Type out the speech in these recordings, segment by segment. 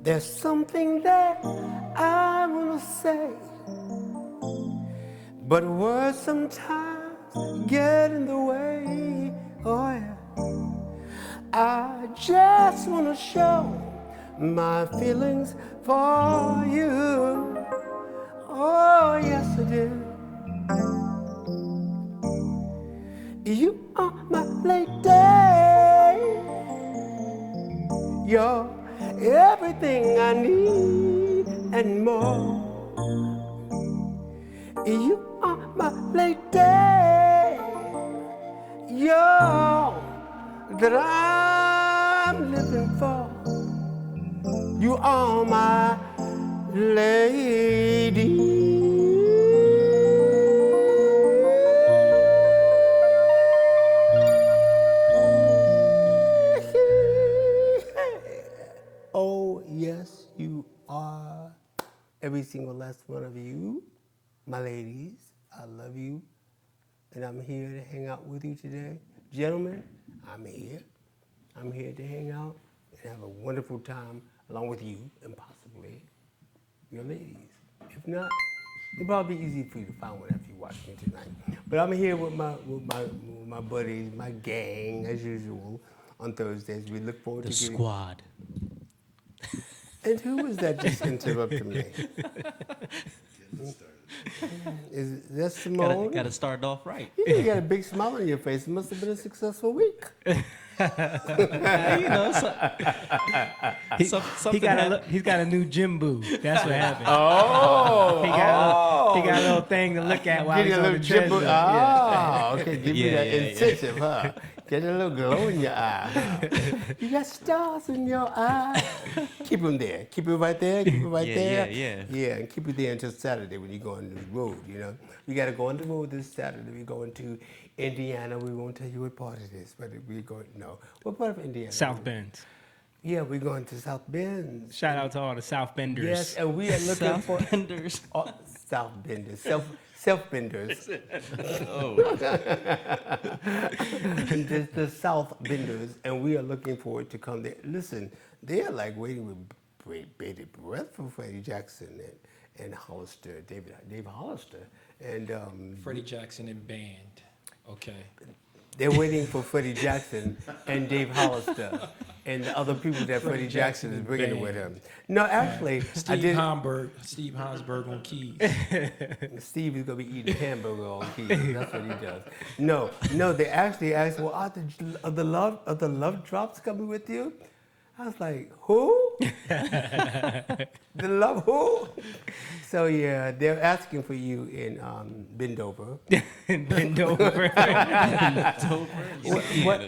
There's something that I wanna say, but words sometimes get in the way. Oh yeah. I just wanna show my feelings for you. Oh yes I do. You are my lady. You're everything I need and more. You are my lady. You're that I'm living for. You are my lady. Oh, yes, you are. Every single last one of you, my ladies, I love you. And I'm here to hang out with you today. Gentlemen, I'm here. I'm here to hang out and have a wonderful time along with you and possibly your ladies. If not, it'll probably be easy for you to find one after you watch me tonight. But I'm here with my buddies, my gang, as usual, on Thursdays. We look forward The to getting... squad. And who was that just interrupting me? Is that Simone? Gotta start it off right. You got a big smile on your face. It must have been a successful week. You know, He's got a new gym boo. That's what happened. Oh, He got a little thing to look at while he's on the treadmill. Oh, okay. Give me that Yeah. incentive, huh? Get a little glow in your eye. Huh? You got stars in your eye. Keep them there. Keep it right there. Keep it right there. Yeah, and keep it there until Saturday when you go on the road, you know. We got to go on the road this Saturday. We're going to Indiana. We won't tell you what part it is, but we're going, no. What part of Indiana? South Bend. Yeah, we're going to South Bend. Shout out to all the South Benders. Yes, and we are looking for... Benders. Oh, South Benders. Self-benders. Oh. the South Benders, and we are looking forward to come there. Listen, they are like waiting with bated breath for Freddie Jackson and Hollister, Dave Hollister, and Freddie Jackson and band. Okay. they're waiting for Freddie Jackson and Dave Hollister and the other people that Freddie Jackson is bringing with him. No, actually, Steve Hansberg on keys. Steve is gonna be eating hamburger on keys. That's what he does. No, they actually asked, well, are the love drops coming with you? I was like, who? The love who? So yeah, they're asking for you in Bendover. Bendover. What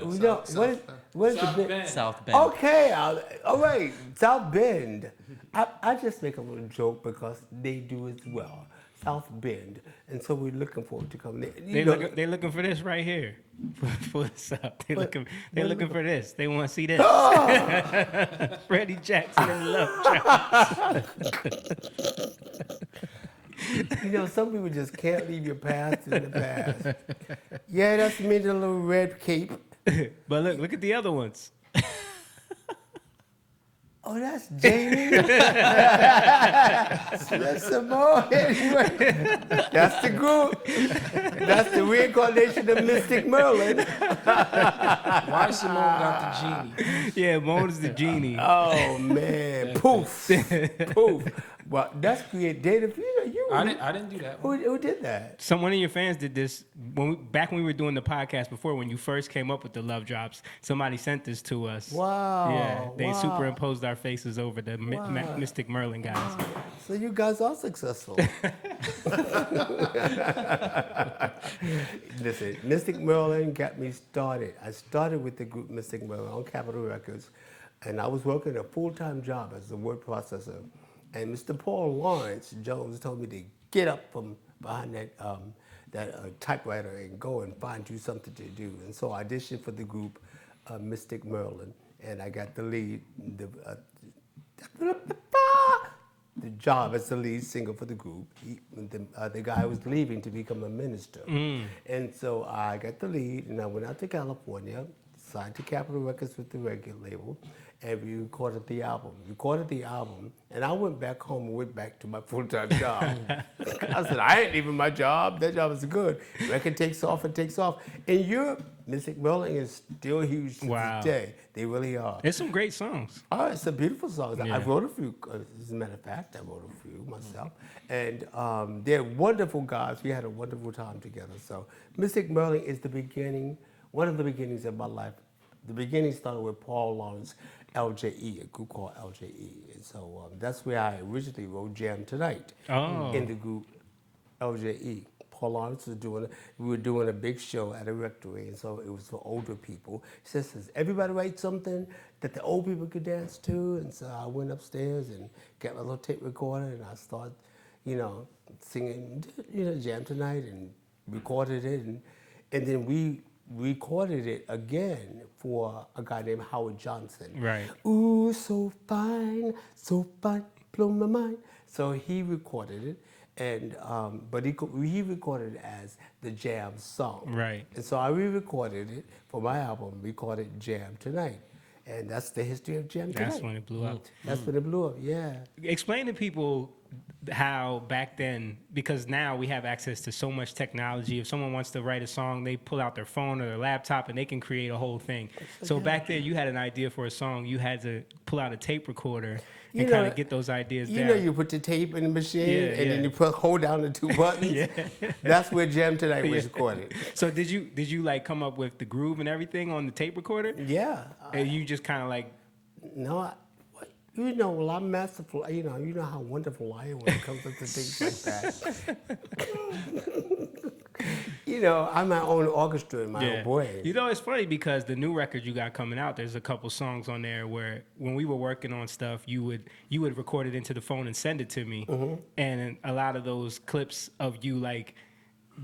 is the Bend? South Bend. Okay, all right, South Bend. I just make a little joke because they do as well. South Bend, and so we're looking forward to coming there. They're looking for this right here. For the South. They're looking for this. They want to see this. Freddie Jackson and Love Drops. You know, some people just can't leave your past in the past. Yeah, that's me, the little red cape. But look at the other ones. Oh, that's Jamie. That's Simone. Anyway, that's the group. That's the reincarnation of Mystic Merlin. Why Simone got the genie? Yeah, Moan's the genie. Oh man, poof, poof. Well, that's creative. I didn't do that one. Who did that? One of your fans did this back when we were doing the podcast before, when you first came up with the love drops. Somebody sent this to us. Wow. Yeah, they superimposed our faces over the Mystic Merlin guys. So you guys are successful. Listen, Mystic Merlin got me started. I started with the group Mystic Merlin on Capitol Records, and I was working a full-time job as a word processor. And Mr. Paul Lawrence Jones told me to get up from behind that typewriter and go and find you something to do. And so I auditioned for the group Mystic Merlin, and I got the lead, the job as the lead singer for the group. The guy was leaving to become a minister. And so I got the lead, and I went out to California, signed to Capitol Records with the record label, and we recorded the album. And I went back home and went back to my full-time job. I said, I ain't leaving my job. That job is good. Record takes off, it takes off. In Europe, Mystic Rolling is still huge to Wow. this day. They really are. There's some great songs. Oh, it's a beautiful song. Yeah. I wrote a few, as a matter of fact, I wrote a few myself. And they're wonderful guys. We had a wonderful time together. So Mystic Merlin is the beginning, one of the beginnings of my life. The beginning started with Paul Lawrence, LJE, a group called LJE. And so that's where I originally wrote Jam Tonight in the group LJE. Paul Lawrence was we were doing a big show at a rectory, and so it was for older people. He says, everybody write something that the old people could dance to, and so I went upstairs and got my little tape recorder, and I started, singing, Jam Tonight, and recorded it, and then we recorded it again for a guy named Howard Johnson. Right. Ooh, so fine, blow my mind. So he recorded it. And but he recorded it as the Jam song. Right. And so I re-recorded it for my album. We called it Jam Tonight, and that's the history of Jam Tonight. That's when it blew up. That's when it blew up. Yeah. Explain to people how back then, because now we have access to so much technology. If someone wants to write a song, they pull out their phone or their laptop and they can create a whole thing. So back then, you had an idea for a song, you had to pull out a tape recorder and kind of get those ideas down. You put the tape in the machine and then you hold down the two buttons. That's where Jam Tonight was recorded. So did you like come up with the groove and everything on the tape recorder? Yeah. And you just kind of like... No, well, I'm masterful. You know how wonderful I am when it comes to things like that. I'm my own orchestra in my own brain. It's funny because the new record you got coming out, there's a couple songs on there where when we were working on stuff, you would record it into the phone and send it to me. And a lot of those clips of you like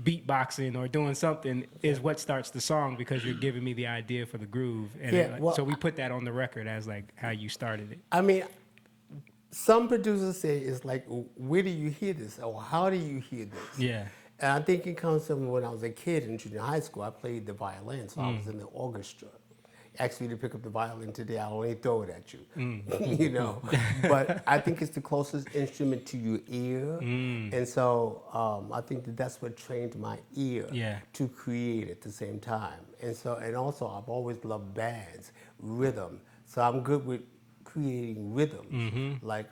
beatboxing or doing something is what starts the song because you're giving me the idea for the groove. And so we put that on the record as like how you started it. I mean, some producers say it's like, where do you hear this? Or how do you hear this? Yeah. And I think it comes from when I was a kid in junior high school. I played the violin, so I was in the orchestra. Ask me to pick up the violin today, I'll only throw it at you. But I think it's the closest instrument to your ear. And so I think that's what trained my ear to create at the same time. And also I've always loved bands, rhythm. So I'm good with creating rhythms, like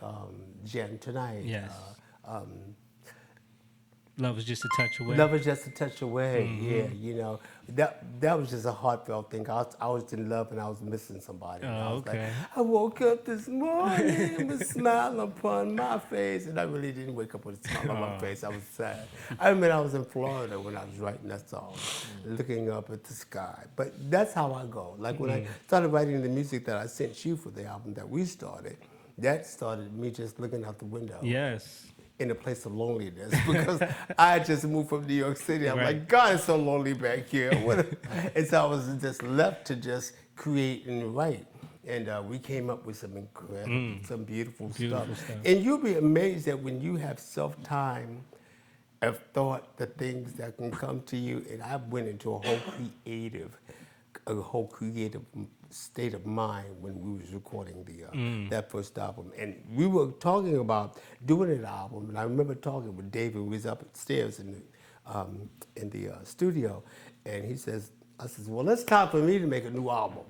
Jam Tonight. Yes. Love is just a touch away. Love is just a touch away. That was just a heartfelt thing. I was in love and I was missing somebody. And I was like, I woke up this morning with a smile upon my face, and I really didn't wake up with a smile on my face. I was sad. I remember I was in Florida when I was writing that song, looking up at the sky. But that's how I go. Like when I started writing the music that I sent you for the album that we started, that started me just looking out the window. Yes. In a place of loneliness because I just moved from New York City. I'm like, God, it's so lonely back here. And so I was just left to just create and write. And we came up with some incredible, some beautiful stuff. And you'll be amazed that when you have self-time of thought, the things that can come to you. And I went into a whole creative state of mind when we was recording that first album. And we were talking about doing an album, and I remember talking with David, who was upstairs in the studio, and I says, well, it's time for me to make a new album.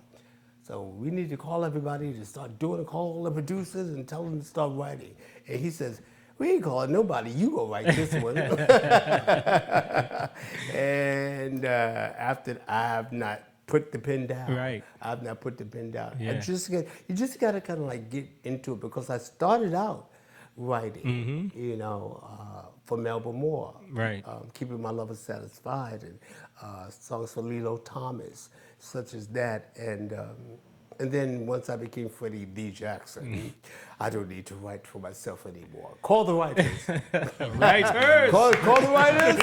So we need to call everybody to start doing it, call all the producers and tell them to start writing. And he says, we ain't calling nobody, you go write this one. And after I have not put the pen down. Right. I've not put the pen down. Yeah. You just got to kind of like get into it because I started out writing, for Melba Moore. Right. Keeping My Lover Satisfied and songs for Lilo Thomas, such as that. And then once I became Freddie Jackson, I don't need to write for myself anymore. Call the writers. Writers! Call the writers.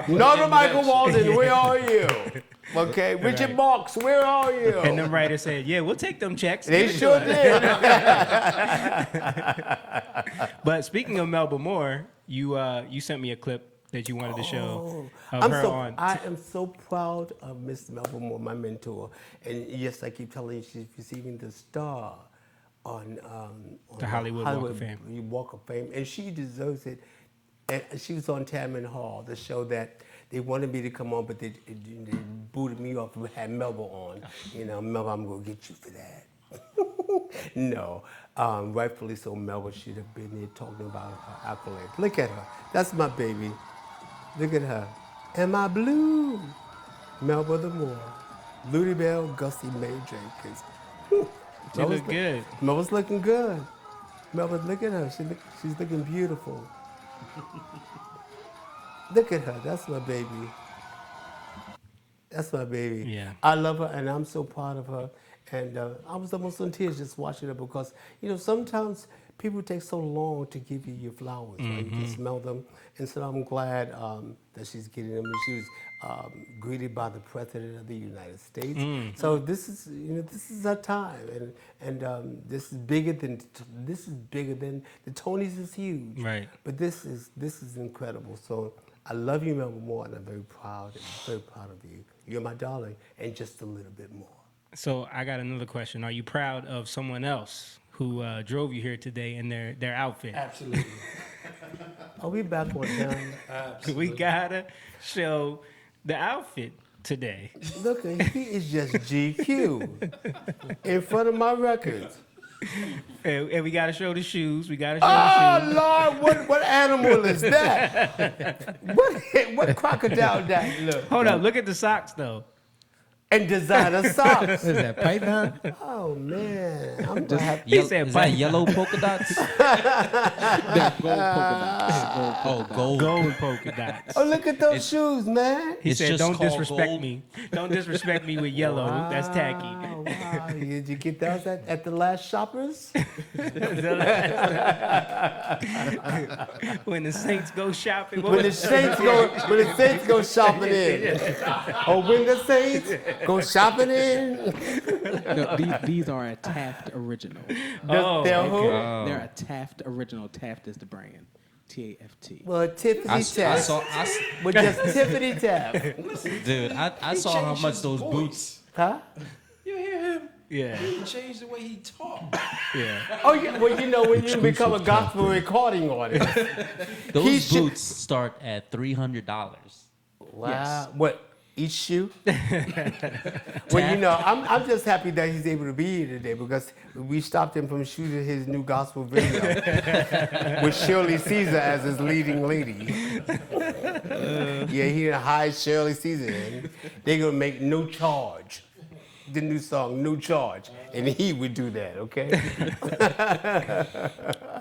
Norma Michael Walden, where are you? Okay, Richard Marks, where are you? And them writers said, yeah, we'll take them checks. They sure did. But speaking of Melba Moore, you sent me a clip that you wanted to show Oh, of her on? I am so proud of Miss Melvin Moore, my mentor. And yes, I keep telling you, she's receiving the star on The Hollywood Walk of Fame. Walk of Fame, and she deserves it. And she was on Tamron Hall, the show that they wanted me to come on, but they booted me off. We had Melba on. You know, Melba, I'm gonna get you for that. No, rightfully so. Melba should have been there talking about her accolades. Look at her. That's my baby. Look at her. Am I blue? Melba the Moore. Lutie Bell, Gussie Mae Jenkins. She look good. Melba's looking good. Melba, look at her. She's looking beautiful. Look at her. That's my baby. That's my baby. Yeah. I love her, and I'm so proud of her. And I was almost in tears just watching her because, you know, sometimes people take so long to give you your flowers, right? You just smell them. And so I'm glad that she's getting them. And she was greeted by the President of the United States. So this is, you know, this is our time. And this is bigger than the Tonys is huge. Right. But this is incredible. So I love you, Melba Moore, and I'm very proud of you. You're my darling, and just a little bit more. So I got another question. Are you proud of someone else who drove you here today in their outfit? Absolutely. Are we back on time? We gotta show the outfit today. Look, he is just GQ in front of my records. And we gotta show the shoes. We gotta show the shoes. Oh Lord, what animal is that? what crocodile that look? Hold up, look at the socks though. And designer socks. Is that python? Oh man, I'm gonna have He said Is pipe. that yellow polka dots? That gold polka dots. Gold polka dots. Oh, look at those shoes, man. He It's said, just "Don't called disrespect gold." me. Don't disrespect me with yellow. That's tacky." Wow. Did you get those at the last Shoppers? When the Saints go shopping, When the Saints go shopping in. Oh, when the Saints go shopping in. No, these are a Taft original. They're who? They're a Taft original. Taft is the brand. T-A-F-T. Well, Tiffany I Taft. saw, With just Tiffany Taft. dude, I saw how changed much his those voice. boots. Huh? You hear him? Yeah, He changed the way he talked. yeah. Oh, yeah. Well, you know, when you become a gospel recording artist. He Those should- boots start at $300. Wow. What? Each shoe? Well, you know, I'm just happy that he's able to be here today because we stopped him from shooting his new gospel video with Shirley Caesar as his leading lady. Yeah, he hired Shirley Caesar in. They're going to make No Charge. The new song, No Charge. And he would do that, okay?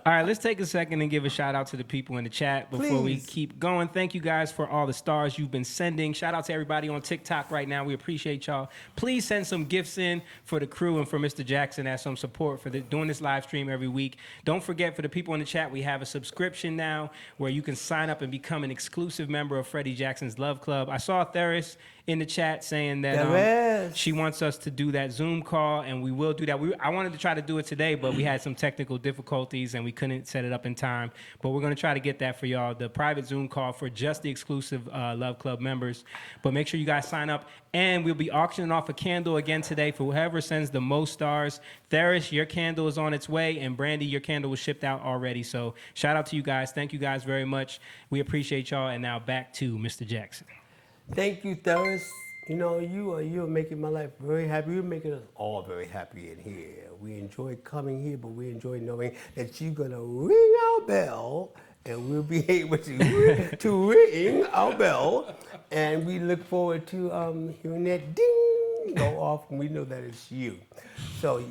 All right, let's take a second and give a shout out to the people in the chat before we Please. keep going. Thank you guys for all the stars you've been sending. Shout out to everybody on TikTok right now. We appreciate y'all. Please send some gifts in for the crew and for Mr. Jackson as some support for doing this live stream every week. Don't forget, for the people in the chat, we have a subscription now where you can sign up and become an exclusive member of Freddie Jackson's Love Club. I saw Theris in the chat saying that Theris. she wants us to do that Zoom call, and we will do that. I wanted to try to do it today, but we had some technical difficulties, and we couldn't set it up in time. But we're going to try to get that for y'all, the private Zoom call for just the exclusive Love Club members. But make sure you guys sign up, and we'll be auctioning off a candle again today for whoever sends the most stars. Theris, your candle is on its way, and Brandy, your candle was shipped out already. So shout out to you guys. Thank you guys very much. We appreciate y'all, and now back to Mr. Jackson. Thank you, Theris. You know, you are making my life very happy. You're making us all very happy in here. We enjoy coming here, but we enjoy knowing that you're going to ring our bell, and we'll be able to ring our bell. And we look forward to hearing that ding go off, and we know that it's you. So,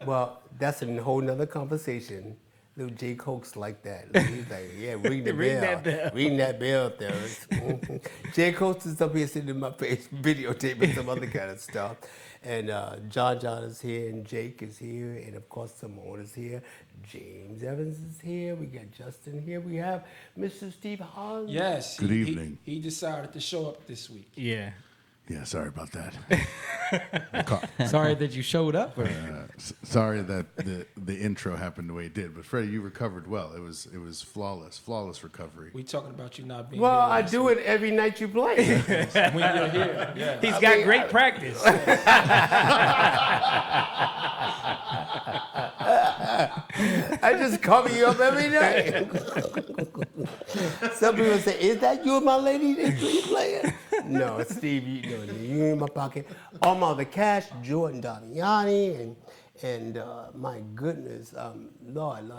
well, that's a whole nother conversation. Little Jay Coke's like that. He's like, yeah, ring the Ring bell. that bell. Ring that bell, Theris. Jay Coke is up here sitting in my face, videotaping some other kind of stuff. And John is here, and Jake is here, and of course Simone is here. James Evans is here. We got Justin here. We have Mr. Steve Hahn. Yes. Good evening. He decided to show up this week. Yeah. Yeah, sorry about that. Sorry that you showed up. Or? Sorry that the intro happened the way it did. But Freddie, you recovered well. It was flawless recovery. We talking about you not being Well, here I last do it every night you play. week. When you're here. Yeah. He's got great practice. I just cover you up every night. Some people say, "Is that you, my lady? That you playing?" No, Steve, you in my pocket. All my other cash, Jordan Damiani, and my goodness, Lord,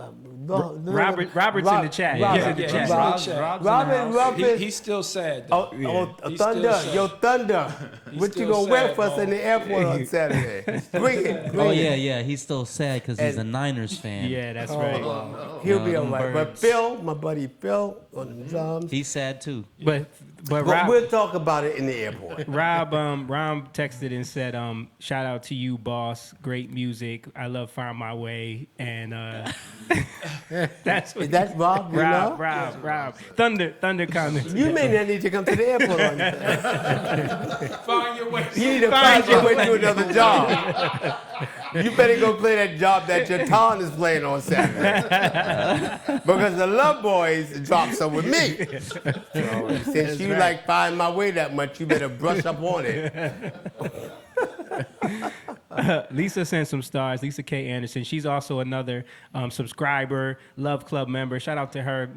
Robert's in the chat. Robert, He's in the chat. Robert Ruffin. He's still sad. Though. He's Thunder, still yo, sad. Thunder. What you still gonna wear sad, for us Bo. in the airport on Saturday? Bring it. Oh yeah, he's still sad because he's a Niners fan. Yeah, that's right. He'll be them all right. But birds. Phil, my buddy Phil on the drums. He's sad too. But But Rob, we'll talk about it in the airport. Rob texted and said, shout out to you, boss. Great music. I love Find My Way. And that's what Is that Rob? You know? Rob. Thunder comments. You may not need to come to the airport on Find your way. You need to find your way to another job. You better go play that job that your Ton is playing on Saturday. Because the Love Boys dropped some with me. So, since you like Find My Way that much, you better brush up on it. Lisa sent some stars. Lisa K. Anderson. She's also another subscriber, Love Club member. Shout out to her,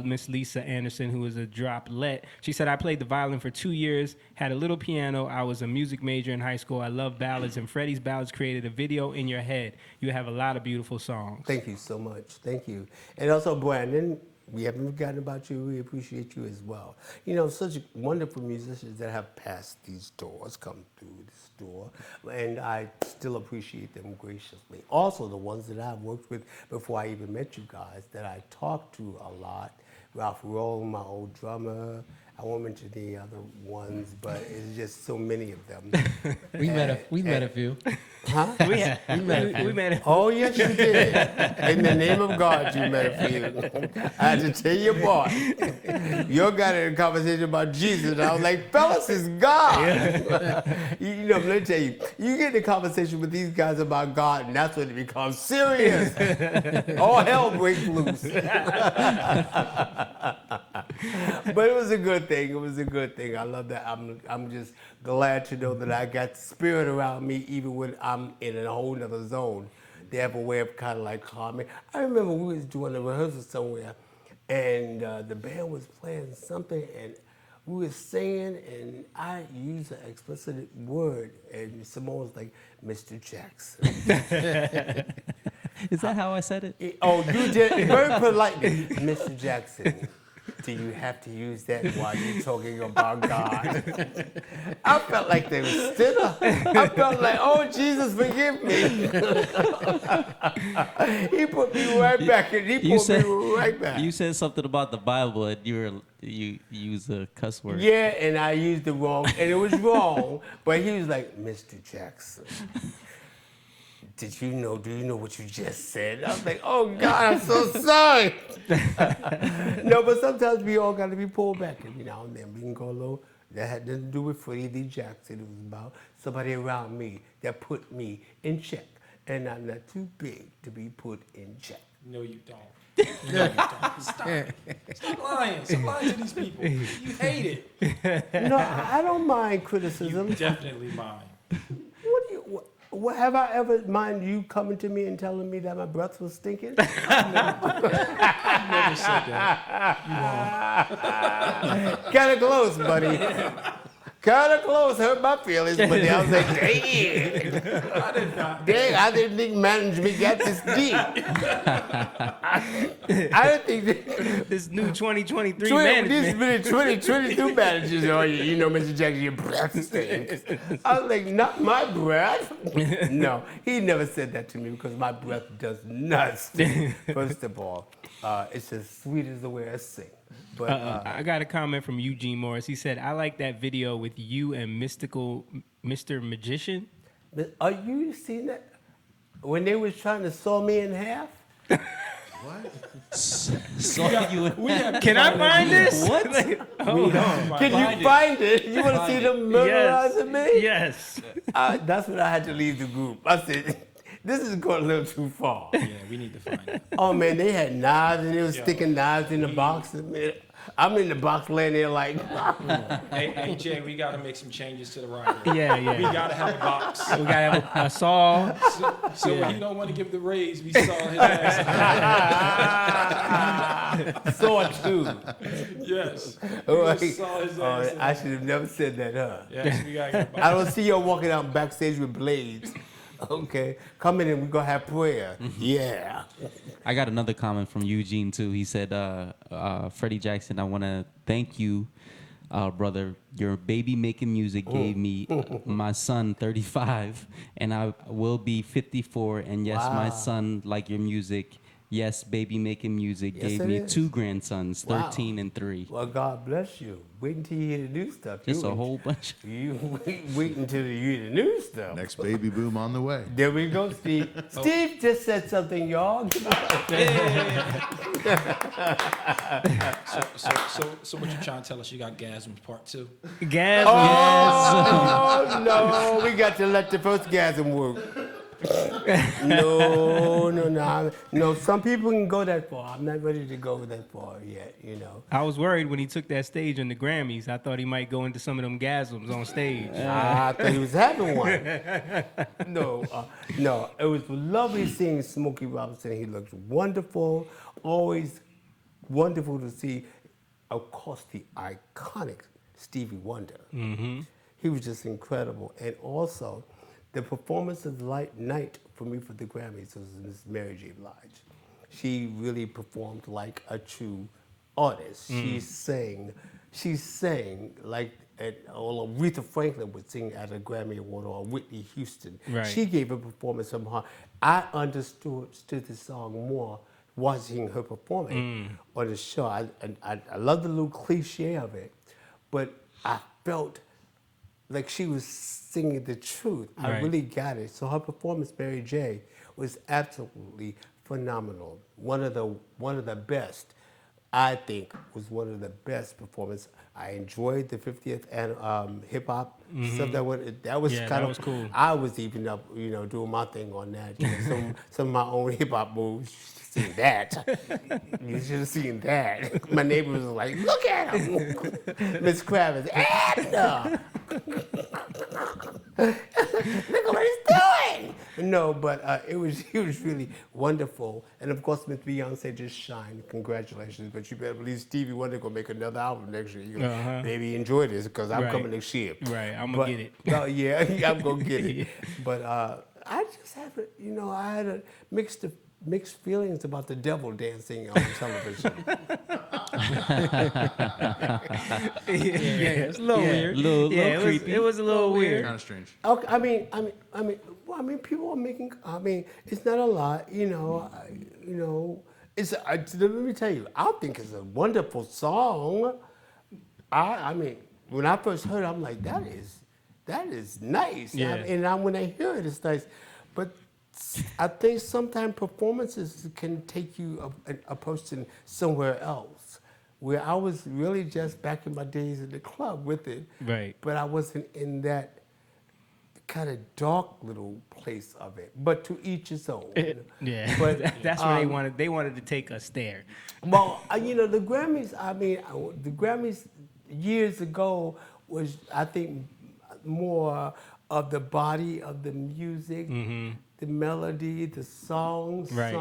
Miss Lisa Anderson, who is a droplet. She said, I played the violin for 2 years, had a little piano. I was a music major in high school. I love ballads, and Freddie's Ballads created a video in your head. You have a lot of beautiful songs. Thank you so much. Thank you. And also, Brandon, we haven't forgotten about you. We appreciate you as well. You know, such wonderful musicians that have passed these doors, come through this door, and I still appreciate them graciously. Also, the ones that I've worked with before I even met you guys, that I talked to a lot. Ralph Roll, my old drummer. I won't mention the other ones, but it's just so many of them. We met a few. Huh? We met it. Oh, yes, you did. In the name of God, you met a few. I had to tell you apart. You got in a conversation about Jesus, and I was like, fellas, it's God. You know, let me tell you, you get in a conversation with these guys about God, and that's when it becomes serious. All hell breaks loose. But it was a good thing. It was a good thing. I love that. I'm just glad to know that I got spirit around me even when I'm in a whole nother zone. They have a way of kind of like calming. I remember we was doing a rehearsal somewhere, and the band was playing something, and we were singing, and I used an explicit word, and Simone was like, Mr. Jackson. Is that how I said it? Oh, you did very politely, Mr. Jackson. Do you have to use that while you're talking about God? I felt like they were sinner. I felt like, oh, Jesus, forgive me. He put me right back, and he put me right back. You said something about the Bible, and you used a cuss word. Yeah, and I used it wrong, and it was wrong. But he was like, Mr. Jackson. Do you know what you just said? I was like, oh God, I'm so sorry. No, but sometimes we all got to be pulled back every now and then. We can go a little, that had nothing to do with Freddie Jackson. It was about somebody around me that put me in check. And I'm not too big to be put in check. No, you don't. No, you don't. Stop. Stop lying. Stop lying to these people. You hate it. No, I don't mind criticism. You definitely mind. What have I ever mind you coming to me and telling me that my breath was stinking? You never said that. Kind of close, buddy. Kind of close. Hurt my feelings, but I was like, dang. Dang, I didn't think management got this deep. I didn't think This new 2023 These management. been 2022 managers on you. You know, Mr. Jackson, your breath stinks. I was like, not my breath. No, he never said that to me because my breath does not stink. First of all, it's as sweet as the way I sing. But I got a comment from Eugene Morris. He said, I like that video with you and mystical Mr. Magician. are you seeing that? When they was trying to saw me in half? Saw you. Can I find this? What? Hold on. Can you find it? You want to see them murderizing me? Yes. That's when I had to leave the group. I said, this is going a little too far. Yeah, we need to find it. Oh man, they had knives and they were sticking knives in the box. Man, I'm in the box laying there like, Hey, Jay, we got to make some changes to the rider. Yeah, We yeah. got to have a box. We gotta have a saw. So when he don't want to give the raise, we saw his ass. saw two. Yes. Oh, We just saw his ass. I should have never said that, huh? Yes, we got to get a box. I don't see you walking out backstage with blades. Okay, come in and we're gonna have prayer. Yeah. I got another comment from Eugene too. He said, Freddie Jackson, I want to thank you, brother. Your baby making music gave me my son 35, and I will be 54. And yes, my Wow. son like your music. Yes, baby making music Yes, gave it me is. 2 grandsons, Wow. 13 and 3. Well, God bless you. Wait until you hear the new stuff. Just You- a whole bunch. You wait until you hear the new stuff. Next baby boom on the way. There we go, Steve. Steve just said something, y'all. So what you trying to tell us? You got Gasms Part 2? Gas. Oh no, we got to let the first gasm work. No. Some people can go that far. I'm not ready to go that far yet. I was worried when he took that stage in the Grammys. I thought he might go into some of them gasms on stage. I thought he was having one. No. It was lovely seeing Smokey Robinson. He looks wonderful. Always wonderful to see, of course, the iconic Stevie Wonder. Mm-hmm. He was just incredible. And also, the performance of the night for me for the Grammys was Miss Mary J. Blige. She really performed like a true artist. She sang like Aretha Franklin would sing at a Grammy Award, or Whitney Houston. Right. She gave a performance from her. I understood the song more watching her performing on the show. I love the little cliche of it, but I felt like she was singing the truth. I Right. really got it. So her performance, Mary J., was absolutely phenomenal. One of the best. I think was one of the best performances. I enjoyed the 50th and hip hop stuff that was Yeah, kind that of was cool. I was even up, doing my thing on that. Some of my own hip hop moves. You should have seen that. You should have seen that. My neighbor was like, "Look at him, Miss Kravitz, Edna." Look what he's doing. No, but it was really wonderful. And of course, Miss Beyonce just shined. Congratulations. But you better believe Stevie Wonder gonna make another album next year. You gonna, baby, enjoy this because I'm Right. coming next year. Right, I'm gonna get it. Oh yeah, I'm gonna get it. But I just have I had a mixed feelings about the devil dancing on television. Yeah, it's a little weird. Little creepy. It was a little weird. Kind of strange. Okay, I mean, people are making. It's not a lot, It's. Let me tell you, I think it's a wonderful song. I mean, when I first heard it, I'm like, that is nice. Yeah. And when I hear it, it's nice. But I think sometimes performances can take you a person somewhere else. Where I was really just back in my days in the club with it, Right. but I wasn't in that kind of dark little place of it. But to each his own. Yeah, But that's where they wanted. They wanted to take us there. well, the Grammys. The Grammys years ago was, I think, more of the body of the music, the melody, the songs. Right.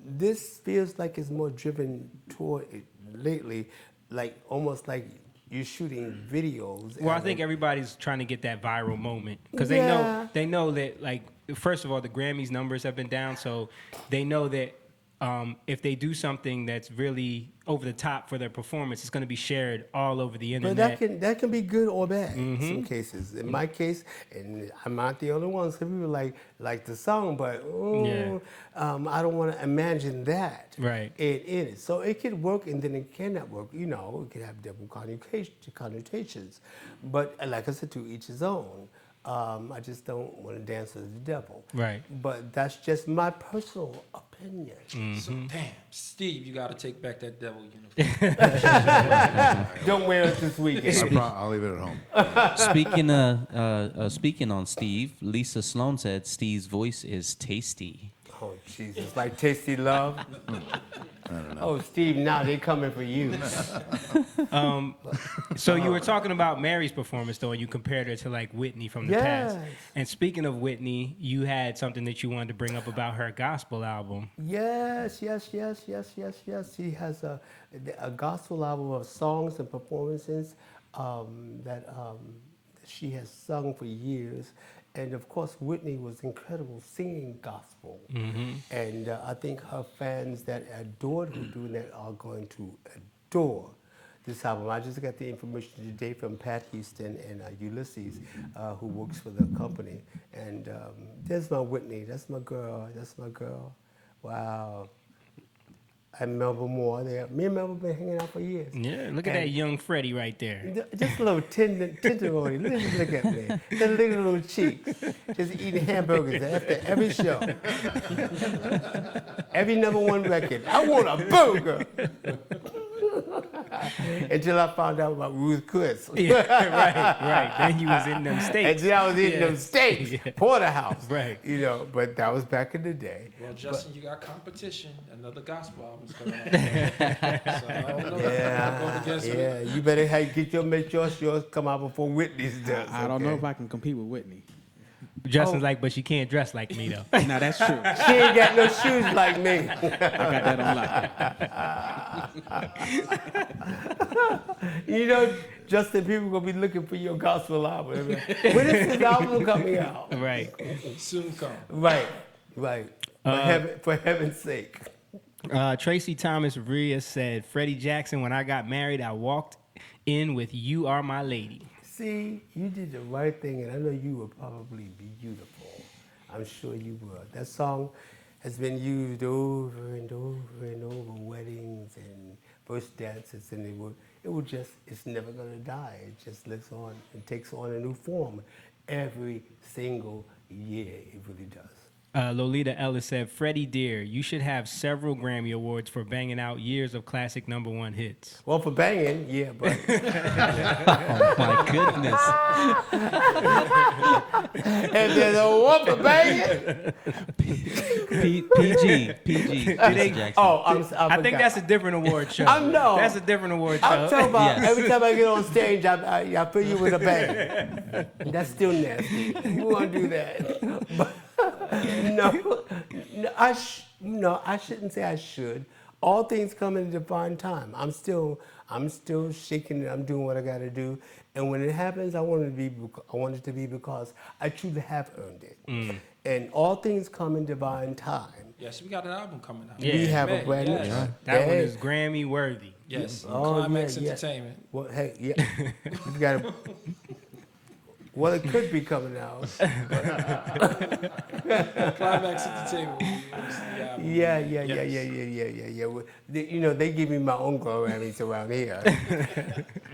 This feels like it's more driven toward it lately, like almost like you're shooting videos. Well, I and think everybody's trying to get that viral moment because Yeah. they know that, like, first of all, the Grammys numbers have been down, so they know that if they do something that's really over the top for their performance, it's going to be shared all over the But internet. that can be good or bad in some cases. In my case, and I'm not the only one. Some people like the song, but I don't want to imagine that Right. in it. So it could work, and then it cannot work. It could have double connotations. But like I said, to each his own. I just don't want to dance with the devil. Right. But that's just my personal opinion. So, damn, Steve, you got to take back that devil uniform. Don't wear it this weekend. I'll leave it at home. Speaking on Steve, Lisa Sloan said Steve's voice is tasty. Oh, Jesus, like tasty love. Oh, Steve, now they coming for you. So you were talking about Mary's performance, though, and you compared her to like Whitney from the past. Yes. And speaking of Whitney, you had something that you wanted to bring up about her gospel album. Yes. She has a gospel album of songs and performances that she has sung for years. And of course, Whitney was incredible singing gospel. And I think her fans that adored her doing that are going to adore this album. I just got the information today from Pat Houston and Ulysses, who works for the company. And there's my Whitney. That's my girl. Wow. And Melba Moore there. Me and Melba been hanging out for years. Yeah, look at that young Freddie right there. Just a little tenderoni. Look at me. Just little cheeks. Just eating hamburgers after every show. Every #1 record. I want a burger. Until I found out about Ruth Chris. Right. Then you was in them states. Until I was eating them steaks, porterhouse. Right. You know, but that was back in the day. Well, Justin, you got competition. Another gospel album's coming out. So I don't know. I'm going against it. Yeah. You better make yours come out before Whitney's does. I don't know if I can compete with Whitney. Justin's like, but she can't dress like me, though. Now that's true. She ain't got no shoes like me. I got that on lock. You know, Justin, people gonna be looking for your gospel album. When is this album coming out? Right. Soon come. Right. For heaven's sake. Tracy Thomas Rhea said, Freddie Jackson, when I got married, I walked in with "You Are My Lady." See, you did the right thing, and I know you will probably be beautiful. I'm sure you will. That song has been used over and over and over, weddings and first dances, and it's never gonna die. It just lives on and takes on a new form every single year. It really does. Lolita Ellis said, Freddie dear, you should have several Grammy Awards for banging out years of classic #1 hits. Well, for banging, yeah, but Oh my goodness. if there's a one for banging, PG. Mr. Jackson. oh, I think that's a different award show. No. That's a different award show. I'm talking about Yes. every time I get on stage, I fill you with a bang. That's still nasty. You want to do that? But, no, I shouldn't say I should. All things come in a divine time. I'm still shaking it. I'm doing what I got to do, and when it happens, I want it to be because I truly have earned it. And all things come in divine time. Yes, we got an album coming out. Yeah. We have a May, brand new. yes. That one is Grammy worthy. Yes, Oh, Climax yeah. Entertainment. Well, hey, yeah, you got to. Well, it could be coming out. Climax Entertainment. Yeah. Yes. Well, they give me my own Grammys around here.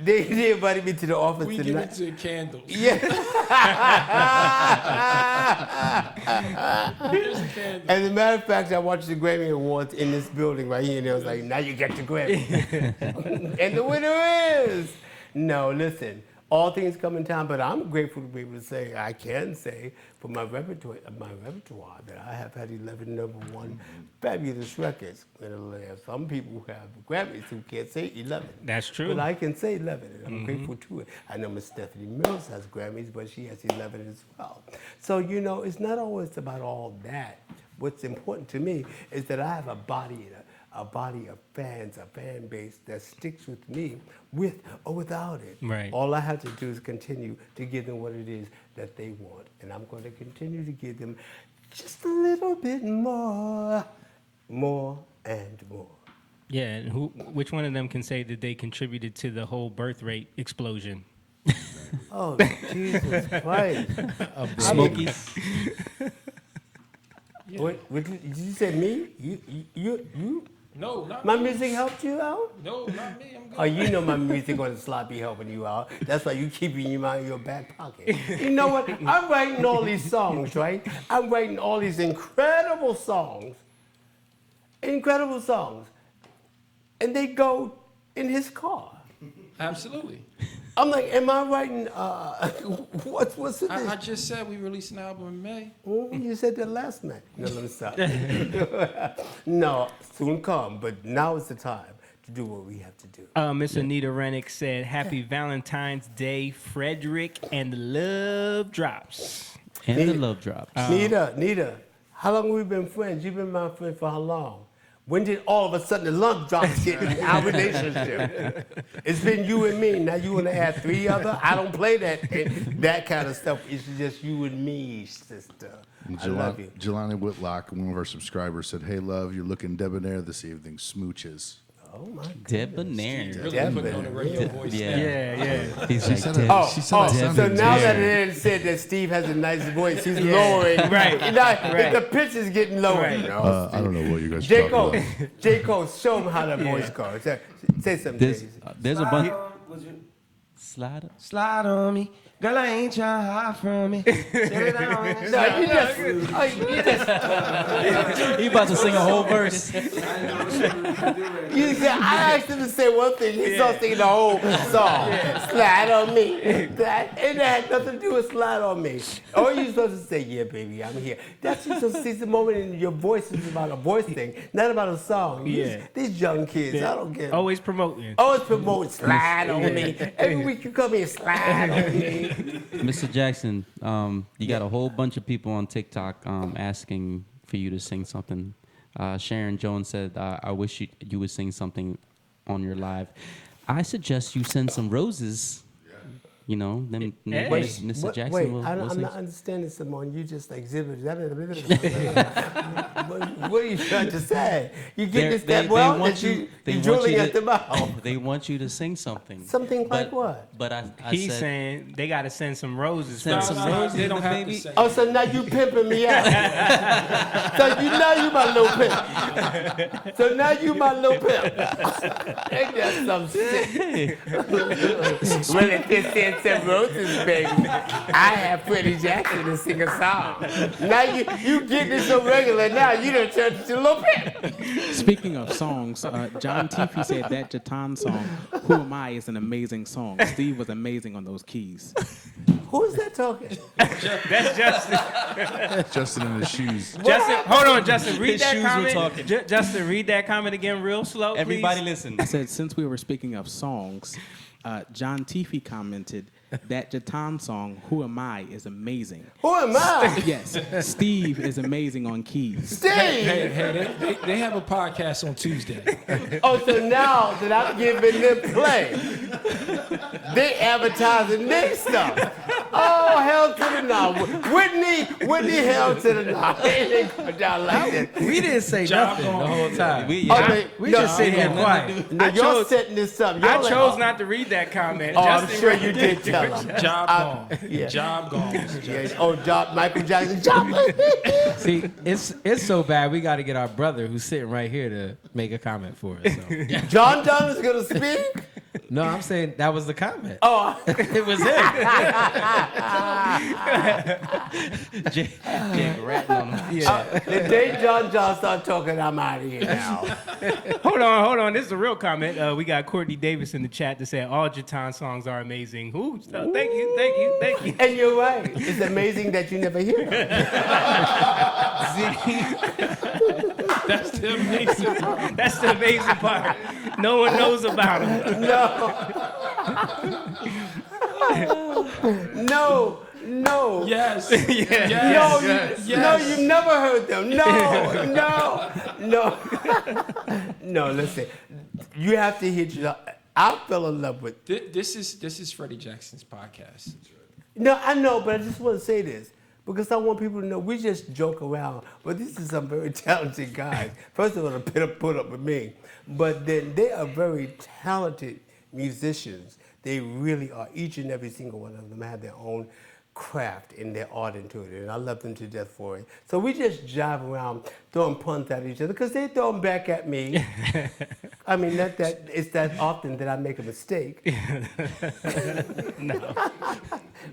they invited me to the office We give tonight. it to Candles. Yeah. Here's the Candles. As a matter of fact, I watched the Grammy Awards in this building right here, and it was like, now you get the Grammy. And the winner is. No, listen. All things come in time, but I'm grateful to be able to say, I can say, for my repertoire that I have had 11 #1 fabulous records. And there are some people who have Grammys who can't say 11. That's true. But I can say 11, and I'm grateful to it. I know Miss Stephanie Mills has Grammys, but she has 11 as well. So, it's not always about all that. What's important to me is that I have a body of fans, a fan base that sticks with me with or without it. Right. All I have to do is continue to give them what it is that they want. And I'm going to continue to give them just a little bit more and more. Yeah, and which one of them can say that they contributed to the whole birth rate explosion? Oh, Jesus Christ. Smokies. What, did you say me? You? No, not My me. music helped you out? No, not me. I'm good. Oh, you know my music on the slot be helping you out. That's why you keep your mind in your back pocket. You know what? I'm writing all these songs, right? I'm writing all these incredible songs. Incredible songs. And they go in his car. Absolutely. I'm like, am I writing, what's the I just said we released an album in May. You said that last night. No, let me stop. No, soon come, but now is the time to do what we have to do. Miss Anita Rennick said, "Happy Valentine's Day, Frederick, and the love drops." And the love drops. Nita, how long have we been friends? You've been my friend for how long? When did all of a sudden the love drops get in our relationship? It's been you and me. Now you want to add 3 other? I don't play that kind of stuff. It's just you and me, sister. I love you. Jelani Whitlock, one of our subscribers, said, "Hey, love, you're looking debonair this evening. Smooches." Oh my God. Debonair. Really putting on the radio voice. Yeah. Yeah. He's like, said "Deb." it. She said I so sounded now that weird. it said that Steve has a nice voice, he's lowering. Right. The pitch is getting lower. Right. You know? I don't know what you guys are talking about. J. Cole, show him how that voice goes. Say something, There's a bunch. Would you Slide. slide on me? Girl, I ain't trying to hide from me. Sit it down and No, you just, He about to sing a whole verse. you said, I asked him to say one thing. He started singing the whole song. Slide on me. That had nothing to do with slide on me. All you supposed to say, yeah, baby, I'm here. That's just a season moment in your voice is about a voice thing, not about a song. These young kids, I don't get it. Always promoting. Always promote slide on me. Every week you come here, slide on me. Mr. Jackson, you got a whole bunch of people on TikTok asking for you to sing something. Sharon Jones said, "I wish you would sing something on your live." I suggest you send some roses. You know, then maybe Wait, Mr. Jackson Wait, will I'm sing. not understanding, Simone. You just exhibit. What are you trying to say? You get this that well that you drooling at the mouth. They want you to sing something. Something like what? But I He's said, saying they got to send some roses. Send first. some roses, They don't have baby. to say. Oh, so now you pimping me out. So you my little pimp. So now you my little pimp. Ain't that some shit? Well, if this said some roses, baby, I have Freddie Jackson to sing a song. Now you get this so regular. Now you done turned into a little pimp. Speaking of songs, John Teefy said that Jatan song, "Who Am I," is an amazing song. Steve was amazing on those keys. Who is that talking? That's Justin. Justin in his shoes. Justin, hold on, Justin. Read His that shoes were comment. talking. Justin, read that comment again, real slow. Please. everybody listen. I said, since we were speaking of songs, John Teefy commented that Jatan song, "Who Am I," is amazing. Who am I? Yes, Steve is amazing on keys. Steve! Hey, they have a podcast on Tuesday. Oh, so now that I'm giving them play, they advertising their stuff. Oh, hell to the no. Whitney, hell to the no. They didn't go down like that. We didn't say nothing the whole time. We We just sit here quiet. No, y'all setting this up. I Y'all like, chose not to read that comment. Oh, I'm Justin sure read you it. did tell them. Job gone. Yeah. Job gone. Mr. Jackson. Yeah. Oh, Michael Jackson. See, it's so bad. We got to get our brother who's sitting right here to make a comment for us. So. John Donne is going to speak? No, I'm saying that was the comment. Oh, It was him. Jake ratting on him. the day John start talking, I'm out of here now. Hold on. This is a real comment. We got Courtney Davis in the chat that said all Jatan songs are amazing. Who? Thank you. And you're right. It's amazing that you never hear them. That's the amazing part. That's the amazing part. No one knows about them. No. Yes. No, Yes. you've never heard them. No, listen. You have to hit your. I fell in love with. This is Freddie Jackson's podcast. No, I know, but I just want to say this because I want people to know we just joke around, but this is some very talented guys. First of all, to put up with me, but then they are very talented musicians. They really are. Each and every single one of them have their own craft and their art into it, and I love them to death for it. So we just jive around throwing puns at each other because they throw them back at me. I mean, not that it's that often that I make a mistake. No.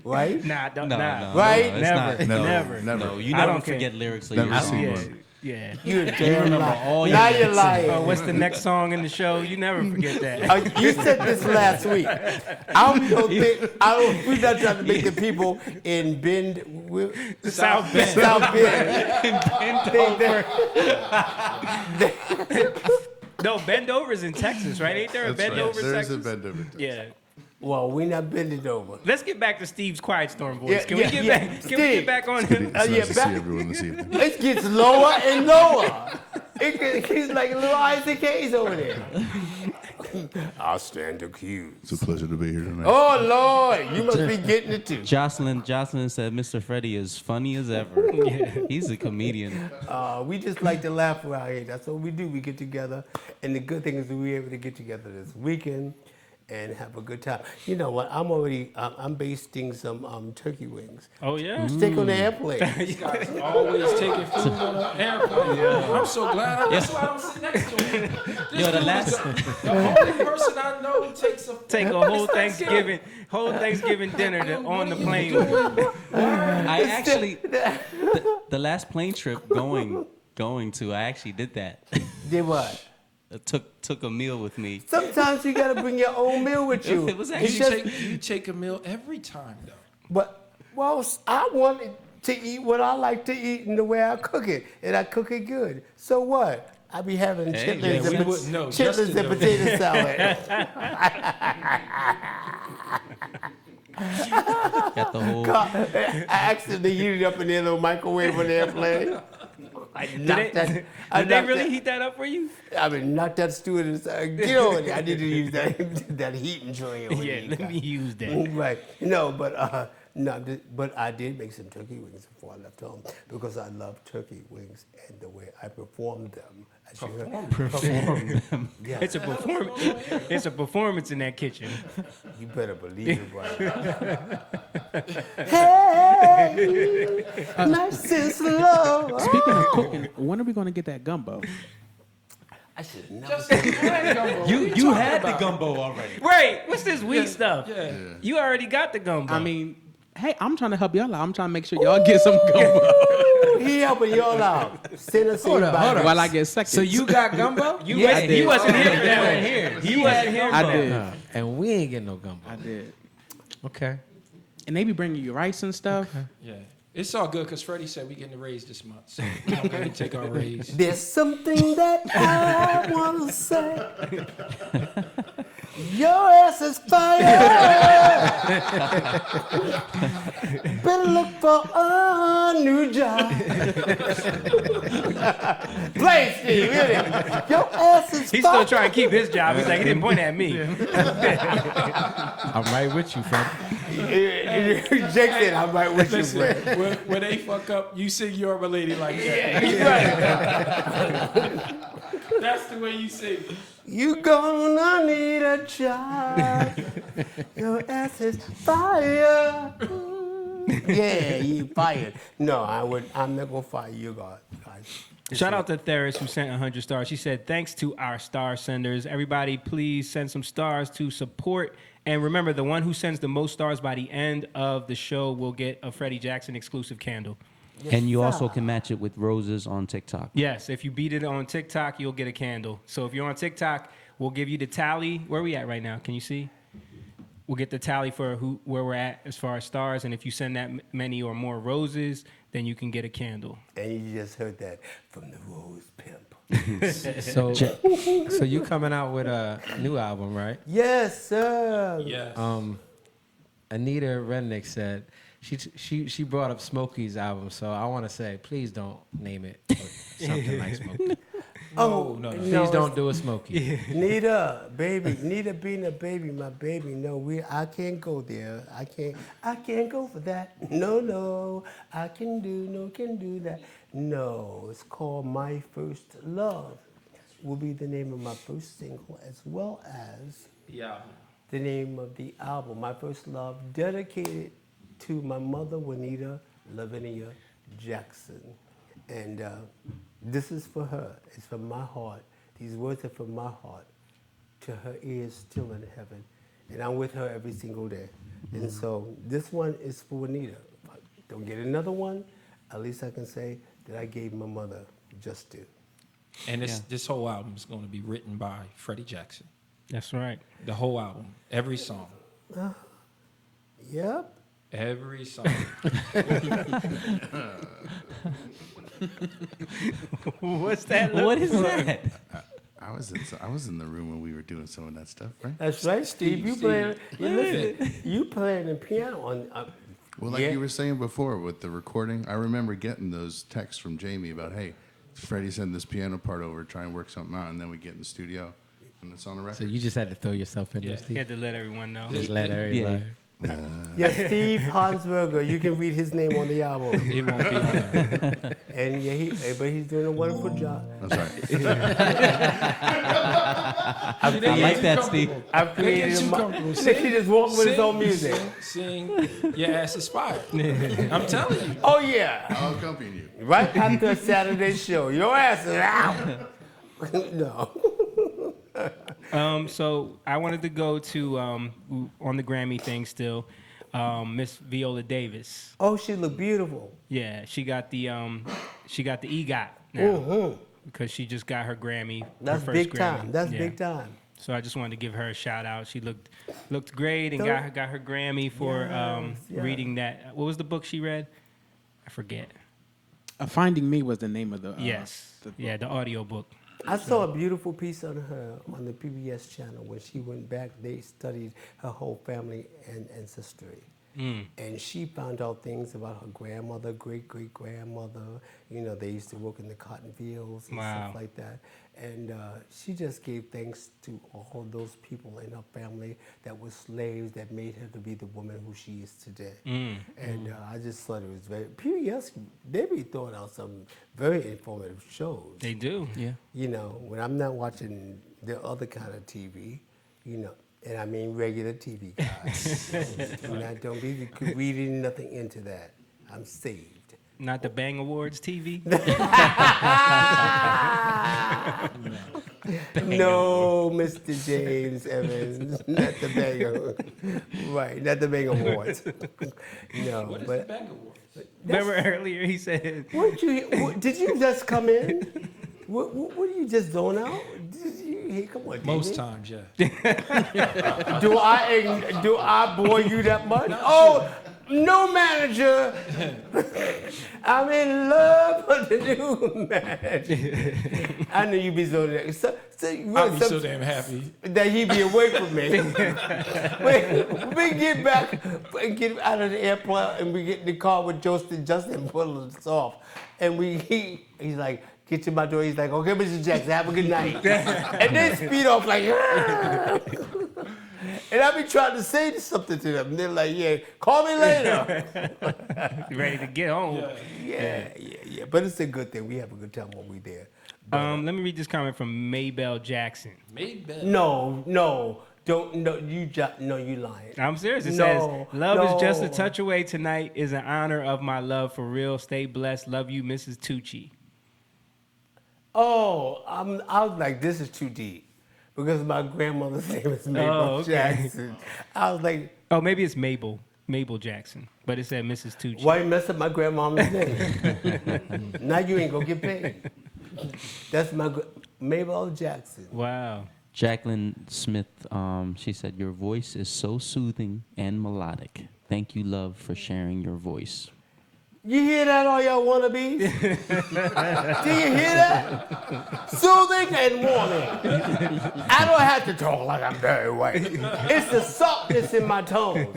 Right? Nah, don't, No, nah. no, Right? no, it's Never. not. Never. No, you I never don't care. forget lyrics of Never your seen song. one. Yeah. You're damn remember lying. all your Now you're lyrics. lying. Oh, what's the next song in the show? You never forget that. You said this last week. We're not trying to make the people in Bend, South Bend. South Bend. No, Bend Over's in Texas, right? Ain't there a That's Bend right. Over, There is Texas? a bend over. Yeah. Well, we not bending over. Let's get back to Steve's Quiet Storm voice. Yeah, Can yeah, we get yeah. back? Can we Steve. get back on him? It's nice yeah, to back- see everyone this evening. It gets lower and lower. He's like a little Isaac Hayes over there. I'll stand accused. It's a pleasure to be here tonight. Oh, Lord, you must be getting it too. Jocelyn said Mr. Freddie is funny as ever. He's a comedian. We just like to laugh around here. That's what we do. We get together. And the good thing is that we're able to get together this weekend and have a good time. You know what? I'm basting some turkey wings. Oh, yeah? Stick on the airplane. These guys always taking food on an airplane. I'm so glad. That's why I'm sitting next to him. This Yo, the dude last- is the only person I know who takes a Take a whole Thanksgiving dinner on the plane. I actually the last plane trip going to, I actually did that. Did what? Took a meal with me. Sometimes you gotta bring your own meal with you. It was It's actually just- you take a meal every time though. But I wanted to eat what I like to eat and the way I cook it, and I cook it good. So what? I be having Hey, chitlins yeah, we and wouldn't know. chitlins Justin and knows. potato salad. Got the whole. I accidentally heated it up in their little microwave on the airplane. I knocked that. Did I they knocked really that- heat that up for you? I mean, knock that stewardess. Get on it. I need to use that heating joint. over Yeah, there. let me use that. Right. No, but I did make some turkey wings before I left home because I love turkey wings and the way I performed them. As you heard. Perform them. Yeah. It's a performance. It's a performance in that kitchen. You better believe it, right? Hey, nice and slow. Speaking of cooking, when are we going to get that gumbo? I should know. You had the gumbo already. Right. What's this wheat stuff? Yeah. You already got the gumbo. I mean, hey, I'm trying to help y'all out. I'm trying to make sure y'all get some gumbo He helping y'all out. Send us Hold up. while I get seconds. So you got gumbo? you yeah, I wasn't, did. you wasn't here for You that weren't one. here. You wasn't here for I that. did. And we ain't getting no gumbo. I did. Okay. And they be bringing you rice and stuff. Yeah. It's all good because Freddie said we getting a raise this month. So we're going to take our raise. There's something that I want to say. Your ass is fired. Better look for a new job. Play, Steve, really. Your ass is He's still fired. trying to keep his job. He's like, he didn't point at me. I'm right with you, friend. Jake said, I'm right with you, friend. When they fuck up, you sing You're My Lady like that. That's the way you sing. You gonna need a job. Your ass is fired. Yeah, you fired. No, I'm not gonna fire you guys. Shout out to Theris who sent 100 stars. She said, thanks to our star senders. Everybody, please send some stars to support. And remember, the one who sends the most stars by the end of the show will get a Freddie Jackson exclusive candle. And you also can match it with roses on TikTok. Yes, if you beat it on TikTok, you'll get a candle. So if you're on TikTok, we'll give you the tally. Where are we at right now? Can you see? We'll get the tally for where we're at as far as stars. And if you send that many or more roses, then you can get a candle. And you just heard that from the Rose Pimp. So you coming out with a new album, right? Yes, sir. Yes. Anita Rednick said she brought up Smokey's album, so I want to say please don't name it something like Smokey. Oh, no. Please don't do a Smokey. Nita, baby, Nita being a baby, my baby. No, I can't go there. I can't go for that. No, can do that. No, it's called My First Love. Will be the name of my first single, as well as Yeah. the name of the album, My First Love, dedicated to my mother, Juanita Lavinia Jackson. And this is for her. It's from my heart. These words are from my heart to her ears still in heaven. And I'm with her every single day. And so this one is for Juanita. If I don't get another one, at least I can say that I gave my mother just due. And this whole album is going to be written by Freddie Jackson. That's right. The whole album, every song. Yep. Every song. What's that? What is that? I was in the room when we were doing some of that stuff, right? That's right, Steve. You playing? You playing the piano on? Well, like yeah. you were saying before with the recording, I remember getting those texts from Jamie about, hey, Freddie send this piano part over, try and work something out, and then we get in the studio, and it's on the record. So you just had to throw yourself in there, You Steve. had to let everyone know. Just let everybody. Yeah, Steve Hansberger. You can read his name on the album. It won't be on there. And yeah, but he's doing a wonderful job. That's right. I like that, Steve. I've They get created too him. comfortable. He just walked with his own music. Sing, your ass inspired. I'm telling you. Oh yeah, I'll accompany you. right after a Saturday show, your ass is out. No. So I wanted to go to on the Grammy thing still. Miss Viola Davis. Oh, she look beautiful. Yeah, she got the EGOT now Mm-hmm. because she just got her Grammy. her That's first big Grammy. time. That's Yeah. big time. So I just wanted to give her a shout out. She looked great and got her Grammy for Yes. reading that. What was the book she read? I forget. Finding Me was the name of the. Yes. the book. Yeah, the audio book. I saw a beautiful piece on her on the PBS channel when she went back. They studied her whole family and ancestry. And she found out things about her grandmother, great-great-grandmother. You know, they used to work in the cotton fields and Wow. stuff like that. And she just gave thanks to all those people in her family that were slaves that made her to be the woman who she is today. And I just thought it was very, PBS, they be throwing out some very informative shows. They do. Yeah. You know, when I'm not watching the other kind of TV, you know, and I mean regular TV, guys. And I don't be reading nothing into that. I'm saved. Not the Bang Awards TV. No, Mr. James Evans, not the Bang, right? Not the Bang Awards. No, What is but the Bang Awards? Remember earlier he said, did you just come in? What are you just zone out? Hey, come on, Most David. times, yeah. Do I bore you that much? Oh, no, manager. I'm in love with the new manager. I knew you'd be so really I'll be so damn happy. that he'd be away from me. we get back and get out of the airport and we get in the car with Justin pulling us off. And he's like, get to my door. He's like, okay, Mr. Jackson, have a good night. And then speed off like, and I be trying to say something to them. And they're like, yeah, call me later. ready to get home. Yeah. But it's a good thing. We have a good time when we're there. Let me read this comment from Maybelle Jackson. Made better. No, don't, no, you lying. I'm serious. It No, says, love is just a no. touch away tonight is an honor of my love for real. Stay blessed. Love you, Mrs. Tucci. Oh, I was like, this is too deep. Because my grandmother's name is Mabel okay. Jackson. I was like, Oh, maybe it's Mabel Jackson, but it said Mrs. Tucci. why you mess up my grandmama's name? Now you ain't gonna get paid. That's Mabel Jackson. Wow. Jacqueline Smith, she said, your voice is so soothing and melodic. Thank you, love, for sharing your voice. You hear that, all y'all wannabes? Do you hear that? Soothing and warming. I don't have to talk like I'm very white. It's the softness in my tones.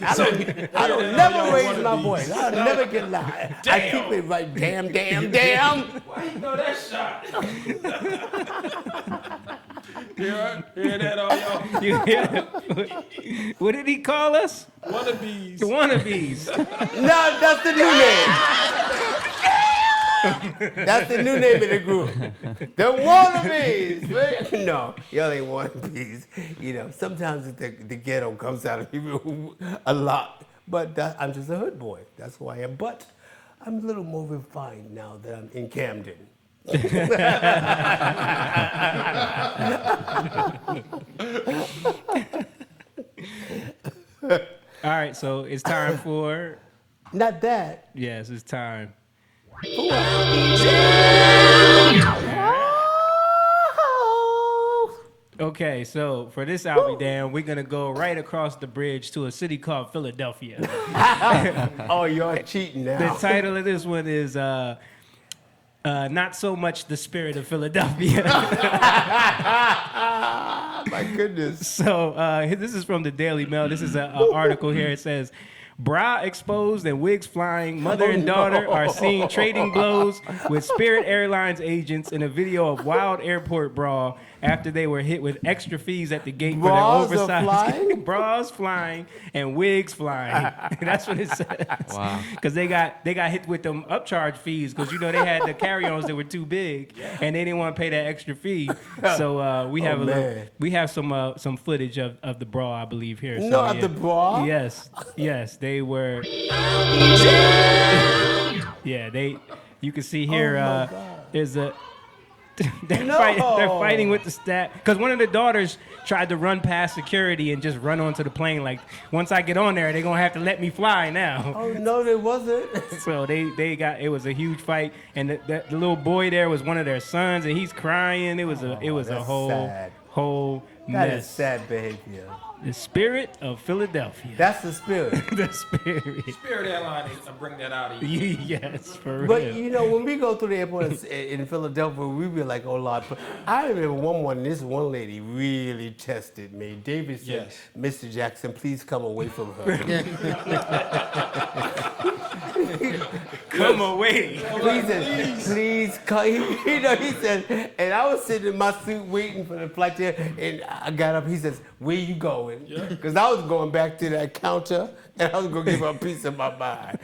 I don't never raise my voice. I never get loud. I keep it right. Damn. Why you know that shot? Hear that, all y'all? You hear that? What did he call us? Wannabes. The wannabes. No, that's the new name. That's the new name of the group. The wannabes. No, y'all ain't wannabes. You know, sometimes the ghetto comes out of people a lot. But I'm just a hood boy. That's who I am. But I'm a little more refined now that I'm in Camden. All right, so it's time for. Not that. Yes, it's time. Okay, so for this I'll be damned, we're gonna go right across the bridge to a city called Philadelphia. Oh, you're cheating The now. title of this one is Not So Much the Spirit of Philadelphia. My goodness. So this is from the Daily Mail. This is an article here. It says, bra exposed and wigs flying, mother and daughter are seen trading blows with Spirit Airlines agents in a video of wild airport brawl after they were hit with extra fees at the gate Bras for their are oversized flying? bras flying and wigs flying. That's what it says. Wow. Because they got hit with them upcharge fees because they had the carry-ons that were too big and they didn't want to pay that extra fee. So we have some footage of the brawl, I believe here. So, No, the bra? Yes, they were. Yeah, you can see here. God. There's a. They're No. fighting with the staff because one of the daughters tried to run past security and just run onto the plane. Like, once I get on there, they're gonna have to let me fly now. Oh, no, there wasn't. So it was a huge fight, and the little boy there was one of their sons, and he's crying. It was a that's whole sad. whole That is mess. sad behavior. The spirit of Philadelphia. That's the spirit. The spirit. Spirit Airlines bring that out of you. Yes, for But real. when we go through the airport in Philadelphia, we be like, oh Lord. I remember this one lady really tested me. David said, Yes. Mr. Jackson, please come away from her. Come away. Please come. He said, and I was sitting in my suit waiting for the flight there, and I got up. He says, where you going? Because I was going back to that counter, and I was going to give her a piece of my mind.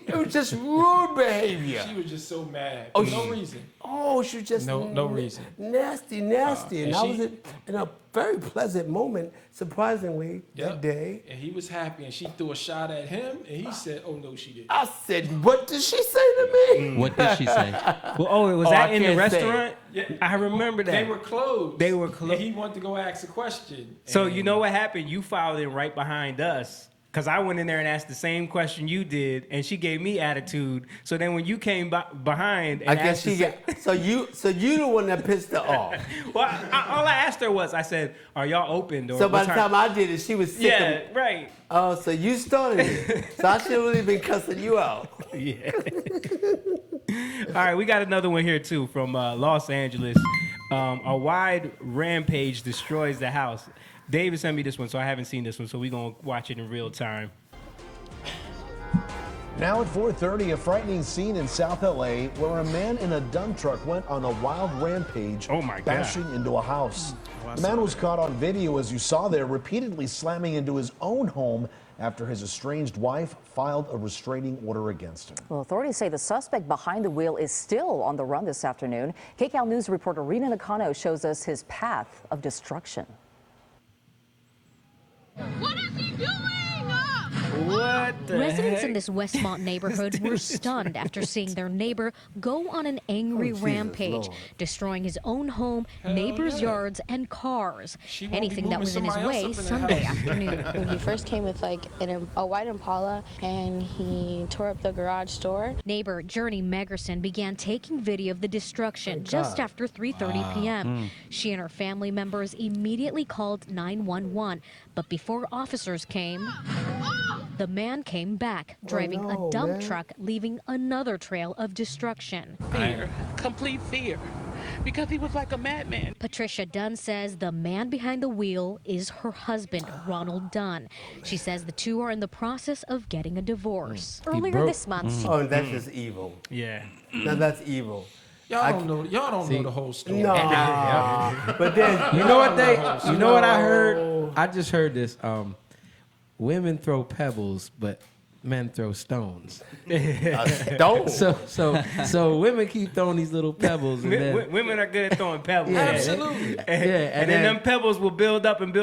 It was just rude behavior. She was just so mad. Oh, For no reason. Oh, she was just No reason. nasty. And and I she- was in a very pleasant moment, surprisingly, that Yep. day. And he was happy, and she threw a shot at him, and he said, "Oh no, she didn't." I said, what did she say to me? What did she say? Well, was Oh, that I in the can't say. restaurant? I remember that. They were closed. They were closed. And he wanted to go ask a question. So and you know what happened? You filed in right behind us. Because I went in there and asked the same question you did, and she gave me attitude. So then when you came behind and I guess asked the she got, so you the one that pissed her off. well, all I asked her was, I said, are y'all open? Or So by what the time I did it, she was sick Yeah, of right. Oh, so you started it. So I should have really been cussing you out. Yeah. All right, we got another one here too from Los Angeles. A wide rampage destroys the house. David sent me this one, so I haven't seen this one, so we're going to watch it in real time. Now at 4:30, a frightening scene in South LA where a man in a dump truck went on a wild rampage, Oh my God. bashing into a house. The man was caught on video, as you saw there, repeatedly slamming into his own home after his estranged wife filed a restraining order against him. Well, authorities say the suspect behind the wheel is still on the run this afternoon. KCAL News reporter Rena Nakano shows us his path of destruction. What is he doing? What the Residents heck? in this Westmont neighborhood were stunned after seeing their neighbor go on an angry Jesus, rampage, Lord. destroying his own home, neighbors' yeah. yards, and cars. She won't be Anything that moving was in his somebody way else up in the Sunday house. afternoon. He first came with like a white Impala and he tore up the garage door. Neighbor Journey Megerson began taking video of the destruction just after 3:30 p.m. She and her family members immediately called 911, but before officers came, the man came back, driving no, a dump man. truck, leaving another trail of destruction. Fear, complete fear, because he was like a madman. Patricia Dunn says the man behind the wheel is her husband, Ronald Dunn. She says the two are in the process of getting a divorce. Earlier this month, Oh, that's just evil. Yeah. Now that's evil. Y'all don't know. Y'all don't know the whole story. No. But then You know what I heard? I just heard this. Women throw pebbles, but men throw stones. don't. So women keep throwing these little pebbles, and then Women are good at throwing pebbles. Yeah. Absolutely. yeah, And then them pebbles will build up, and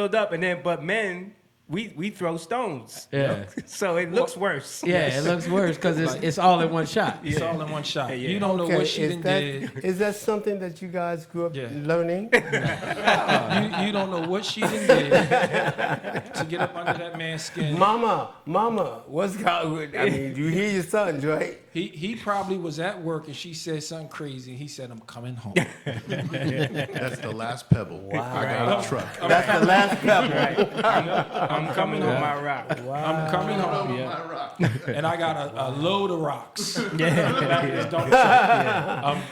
then but men we throw stones. Yeah. So it looks worse. Yeah, it looks worse because it's all in one shot. It's all in one shot. Yeah. You don't know what she is done that, did. is that something that you guys grew up learning? You don't know what she done did to get up under that man's skin. Mama, what's going on? I mean, you hear your sons, right? He probably was at work and she said something crazy. And he said, "I'm coming home." That's the last pebble. Wow. I got a truck. That's the last pebble. I'm coming on my rock. I'm coming home. And I got a load of rocks. I'm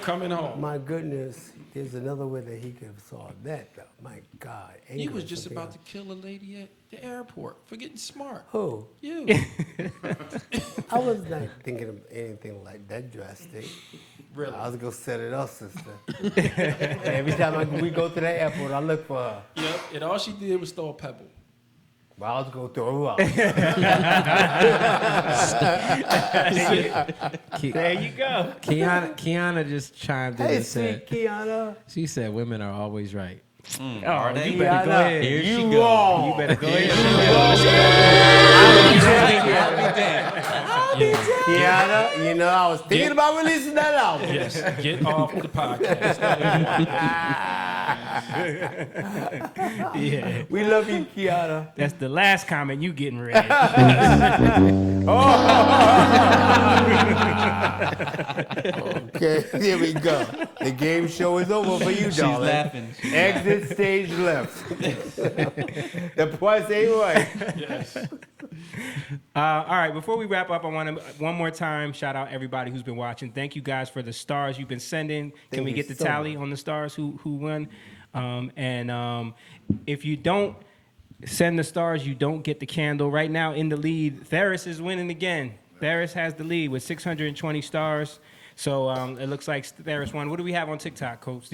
coming home. My goodness, there's another way that he could have solved that, though. My God. He was just about to kill a lady at the airport for getting smart. Who? You. I was not thinking of anything like that drastic. Really? I was going to set it up, sister. Every time we go to the airport, I look for her. Yep. And all she did was throw a pebble. Well, I was going to throw her up. There you go. Kiana just chimed in Hey, and sweet said, Kiana. she said women are always right. Oh, they? you better go ahead. Here You she goes. wrong. You better go ahead. Kiana, you know, I was thinking about releasing that album. Yes. Get off the podcast. Yeah. We love you, Kiana. That's the last comment you getting ready. Okay, here we go. The game show is over for you, She's darling. laughing. Exit stage left. The price ain't right. Yes. All right, before we wrap up, I want to one more time shout out everybody who's been watching. Thank you guys for the stars you've been sending. Can Thank we you get the so tally much. on the stars who won? If you don't send the stars, you don't get the candle. Right now in the lead, Theris is winning again. Theris has the lead with 620 stars. So it looks like Theris won. What do we have on TikTok, Coach?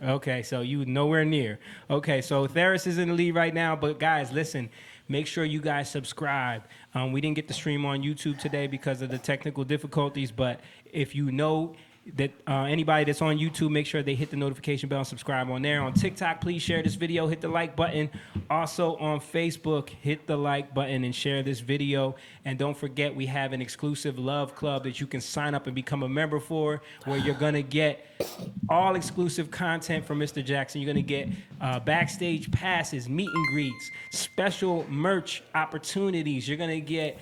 Okay, so you nowhere near. Okay, so Theris is in the lead right now. But guys, listen. Make sure you guys subscribe. We didn't get the stream on YouTube today because of the technical difficulties, but if you know that anybody that's on YouTube, make sure they hit the notification bell and subscribe on there. On TikTok, please share this video, hit the like button. Also on Facebook, hit the like button and share this video. And don't forget, we have an exclusive Love Club that you can sign up and become a member for, where you're gonna get all exclusive content from Mr. Jackson. You're gonna get backstage passes, meet and greets, special merch opportunities. You're gonna get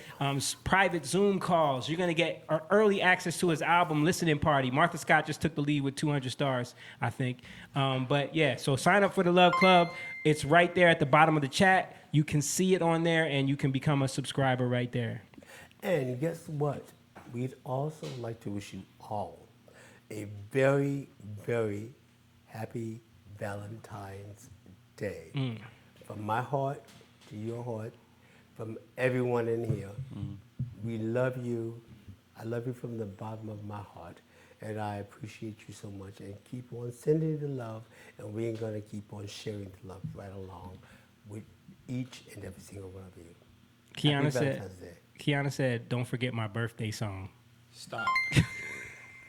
private Zoom calls. You're gonna get early access to his album listening party. Martha Scott just took the lead with 200 stars, I think. But yeah, so sign up for the Love Club. It's right there at the bottom of the chat. You can see it on there, and you can become a subscriber right there. And guess what? We'd also like to wish you all a very, very happy Valentine's Day. From my heart to your heart, from everyone in here. We love you. I love you from the bottom of my heart. And I appreciate you so much. And keep on sending the love. And we're going to keep on sharing the love right along with each and every single one of you. Happy Valentine's Day. Kiana said, don't forget my birthday song. Stop.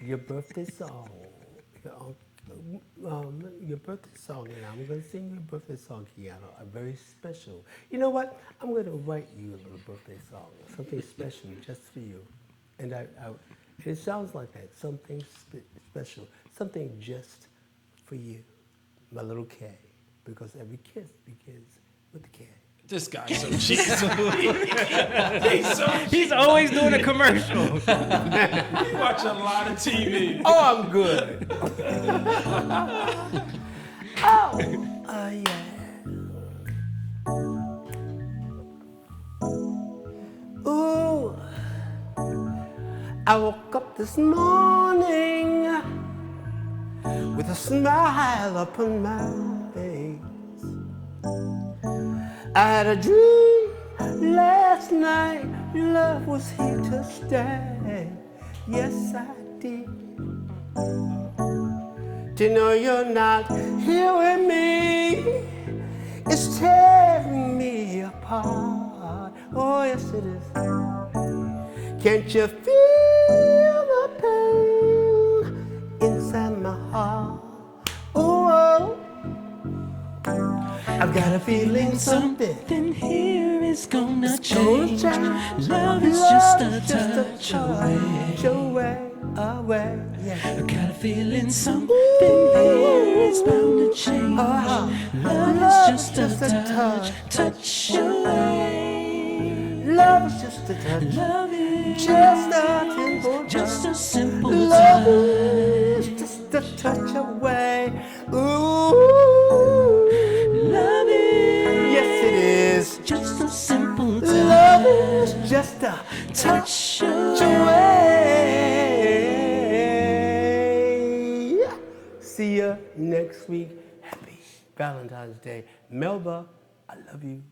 Your birthday song. Your birthday song, and I'm going to sing your birthday song, Kiana, a very special. You know what? I'm going to write you a little birthday song, something special just for you. And it sounds like that, something special, something just for you, my little K, because every kiss begins with the K. This guy's so cheap. He's always doing a commercial. He watch a lot of TV. Oh, I'm good. Oh, yeah. Ooh, I woke up this morning with a smile upon my face. I had a dream last night, love was here to stay. Yes, I did. To know you're not here with me is tearing me apart. Oh, yes, it is. Can't you feel the pain inside my heart? Oh, I've got a feeling something here is gonna change. Love is just a touch away, away. Yeah. I got a feeling something here is bound to change. Love is just a touch away. Love is just a touch. Love is just a simple just a simple Love touch. is just a touch away. Ooh. Love is Yes, it is. just a simple touch. Love is just a touch away. See ya next week. Happy Valentine's Day. Melba, I love you.